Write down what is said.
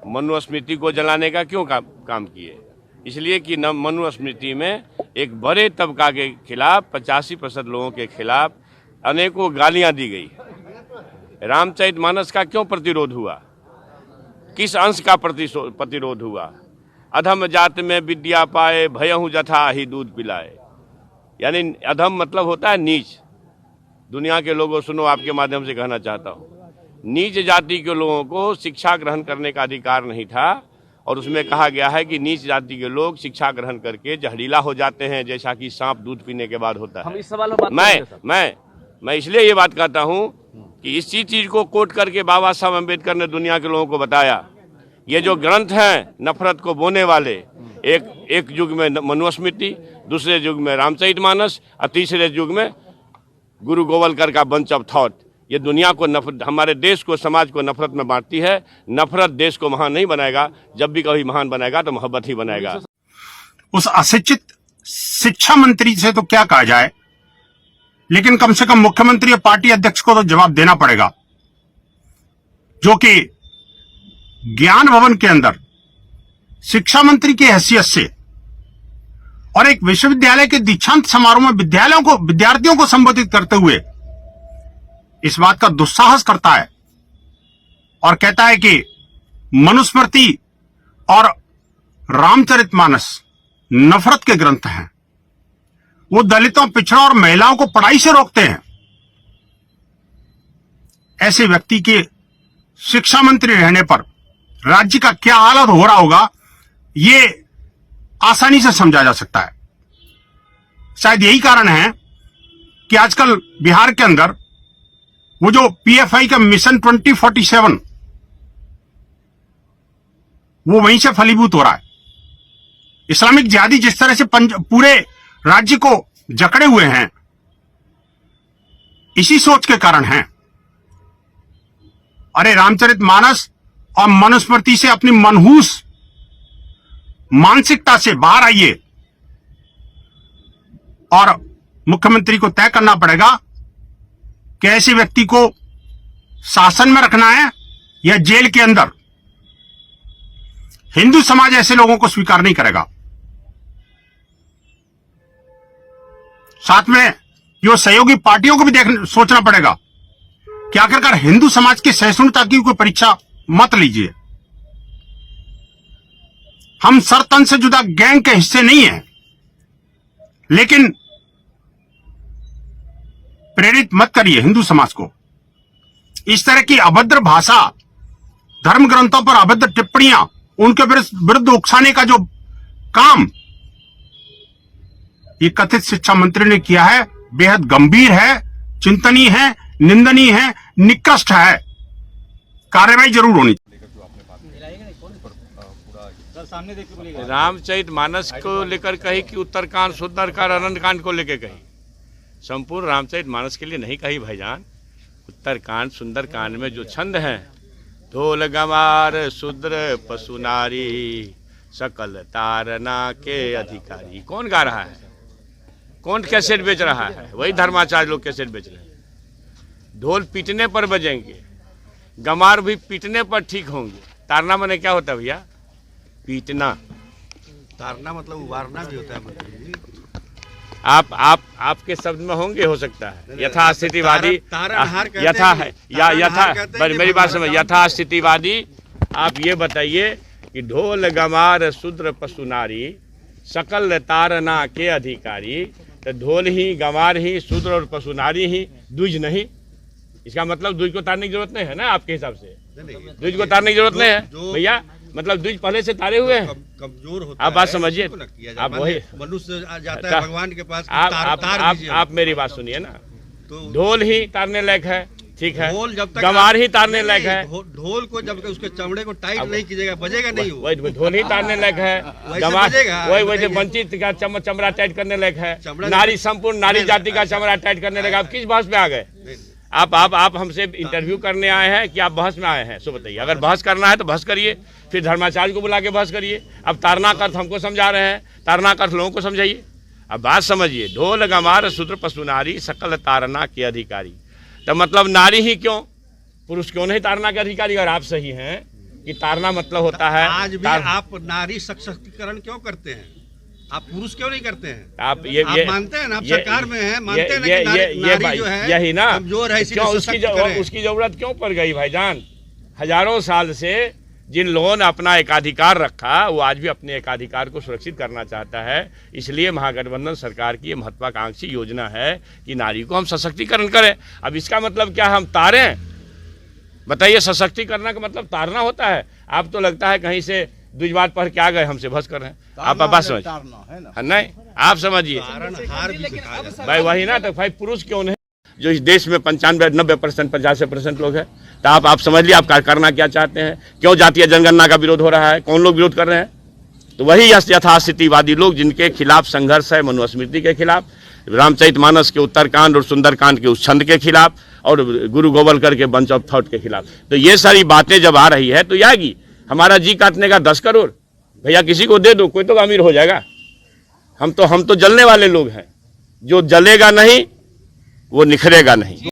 मनुस्मृति को जलाने का क्यों काम किए? इसलिए कि मनुस्मृति में एक बड़े तबका के खिलाफ 85% लोगों के खिलाफ अनेकों गालियां दी गई। रामचरितमानस का क्यों प्रतिरोध हुआ? किस अंश का प्रतिरोध हुआ? अधम जात में विद्या पाए, भयहु जथा ही दूध पिलाए। यानी अधम मतलब होता है नीच। दुनिया के लोगों सुनो, आपके माध्यम से कहना चाहता हूँ, नीच जाति के लोगों को शिक्षा ग्रहण करने का अधिकार नहीं था, और उसमें कहा गया है कि नीच जाति के लोग शिक्षा ग्रहण करके जहरीला हो जाते हैं, जैसा कि सांप दूध पीने के बाद होता है। हम इस सवाल में मैं इसलिए ये बात कहता हूँ कि इसी चीज को कोट करके बाबा साहब अम्बेडकर ने दुनिया के लोगों को बताया, ये जो ग्रंथ हैं नफरत को बोने वाले, एक युग में मनुस्मृति, दूसरे युग में रामचरितमानस और तीसरे युग में गुरु गोवलकर का बंच ऑफ थॉट, ये दुनिया को हमारे देश को, समाज को नफरत में बांटती है। नफरत देश को महान नहीं बनाएगा, जब भी कभी महान बनाएगा तो मोहब्बत ही बनाएगा। उस अशिक्षित शिक्षा मंत्री से तो क्या कहा जाए, लेकिन कम से कम मुख्यमंत्री और पार्टी अध्यक्ष को तो जवाब देना पड़ेगा, जो कि ज्ञान भवन के अंदर शिक्षा मंत्री की हैसियत से और एक विश्वविद्यालय के दीक्षांत समारोह में विद्यार्थियों को संबोधित करते हुए इस बात का दुस्साहस करता है और कहता है कि मनुस्मृति और रामचरितमानस नफरत के ग्रंथ हैं, वो दलितों, पिछड़ों और महिलाओं को पढ़ाई से रोकते हैं। ऐसे व्यक्ति के शिक्षा मंत्री रहने पर राज्य का क्या हालत हो रहा होगा, ये आसानी से समझा जा सकता है। शायद यही कारण है कि आजकल बिहार के अंदर वो जो पीएफआई का मिशन 2047 वो वहीं से फलीभूत हो रहा है। इस्लामिक जिहादी जिस तरह से पूरे राज्य को जकड़े हुए हैं, इसी सोच के कारण है। अरे रामचरितमानस और मनुस्मृति से अपनी मनहूस मानसिकता से बाहर आइए और मुख्यमंत्री को तय करना पड़ेगा कि ऐसे व्यक्ति को शासन में रखना है या जेल के अंदर। हिंदू समाज ऐसे लोगों को स्वीकार नहीं करेगा। साथ में जो सहयोगी पार्टियों को भी सोचना पड़ेगा कि आखिरकार हिंदू समाज की सहिष्णुता की कोई परीक्षा मत लीजिए। हम सर तन से जुदा गैंग के हिस्से नहीं हैं, लेकिन प्रेरित मत करिए हिंदू समाज को। इस तरह की अभद्र भाषा, धर्म ग्रंथों पर अभद्र टिप्पणियां, उनके विरुद्ध उकसाने का जो काम ये कथित शिक्षा मंत्री ने किया है, बेहद गंभीर है, चिंतनीय है, निंदनीय है, निकृष्ट है। कार्रवाई जरूर होनी चाहिए। रामचरितमानस को लेकर कही कि उत्तरकांड, सुंदरकांड, अरण्यकांड को लेकर कही, संपूर्ण रामचरितमानस के लिए नहीं कही भाईजान। उत्तरकांड, सुंदरकांड में जो छंद हैं, ढोल गमार शूद्र पशु नारी सकल तारना के अधिकारी, कौन गा रहा है? कौन कैसेट बेच रहा है? वही धर्माचार्य लोग कैसेट बेच रहे हैं। ढोल पीटने पर बजेंगे, गमार भी पीटने पर ठीक होंगे। तारना माने क्या होता है भैया? पीटना। तारना मतलब उबारना भी होता है मंत्री जी। आपके शब्द में होंगे, हो सकता है यथास्थितिवादी, मेरी बात समझ, यथास्थितिवादी। आप ये बताइए कि ढोल गमार शूद्र पशु नारी सकल तारना के अधिकारी, तो ढोल ही, गमार ही, शूद्र और पशु नारी ही, द्विज नहीं। इसका मतलब द्विज को तारने की जरूरत नहीं है ना आपके हिसाब से? द्विज को तारने की जरूरत नहीं है भैया, मतलब द्विज पहले से तारे हुए हैं। कमजोर होता आप बात समझिए, आप वही मनुष्य जाता है भगवान के पास, आप मेरी बात सुनिए ना। ढोल ही तारने लायक है, ठीक है, ढोल जब तक गमार ही तारने लायक है। ढोल को जब तक उसके चमड़े को टाइट नहीं कीजिएगा बजेगा नहीं। वही ढोल ही तारने लायक है, गमार वही वैसे वंचित का चमड़ा टाइट करने लायक है, नारी, संपूर्ण नारी जाति का चमड़ा टाइट करने लायक। आप किस बहस में आ गए? आप हमसे इंटरव्यू करने आए हैं कि आप बहस में आए हैं? सो बताइए। अगर बहस करना है तो बहस करिए, फिर धर्माचार्य को बुला के बहस करिए। अब तारना का अर्थ हमको समझा रहे हैं, तारना का अर्थ लोगों को समझाइए। अब बात समझिए, ढोल गमार शूद्र पशु नारी सकल तारना के अधिकारी, तो मतलब नारी ही क्यों, पुरुष क्यों नहीं तारना के अधिकारी? अगर आप सही हैं कि तारना मतलब होता है आज भी आप नारी सशक्तिकरण क्यों करते हैं? आप पुरुष क्यों नहीं करते हैं? आप मानते हैं ना, आप सरकार में हैं, मानते हैं ना कि नारी जो है यही ना कमजोर है, क्यों उसकी जरूरत क्यों पड़ गई भाईजान? हजारों साल से जिन लोगों ने अपना एकाधिकार रखा वो आज भी अपने एकाधिकार को सुरक्षित करना चाहता है। इसलिए महागठबंधन सरकार की ये महत्वाकांक्षी योजना है कि नारी को हम सशक्तिकरण करें। अब इसका मतलब क्या हम तारें? बताइए, सशक्तिकरण का मतलब तारना होता है? आप तो लगता है कहीं से द्विजवाद पढ़ के आ गए, हमसे बहस कर रहे हैं। आप बात समझ नहीं, आप समझिए भाई, वही ना। तो भाई पुरुष क्यों नहीं? जो इस देश में 95-90% 85% लोग हैं, तो आप समझ लिया आप करना क्या चाहते हैं। क्यों जातीय जनगणना का विरोध हो रहा है? कौन लोग विरोध कर रहे हैं? तो वही यथास्थितिवादी लोग जिनके खिलाफ संघर्ष है, मनुस्मृति के खिलाफ, रामचरितमानस के उत्तरकांड और सुंदरकांड के उस छंद के खिलाफ, और गुरु गोवलकर के बंच ऑफ थॉट के खिलाफ। तो ये सारी बातें जब आ रही है तो ये आएगी। हमारा जी काटने का 10 करोड़ भैया किसी को दे दो, कोई तो अमीर हो जाएगा। हम तो जलने वाले लोग हैं। जो जलेगा नहीं वो निखरेगा नहीं।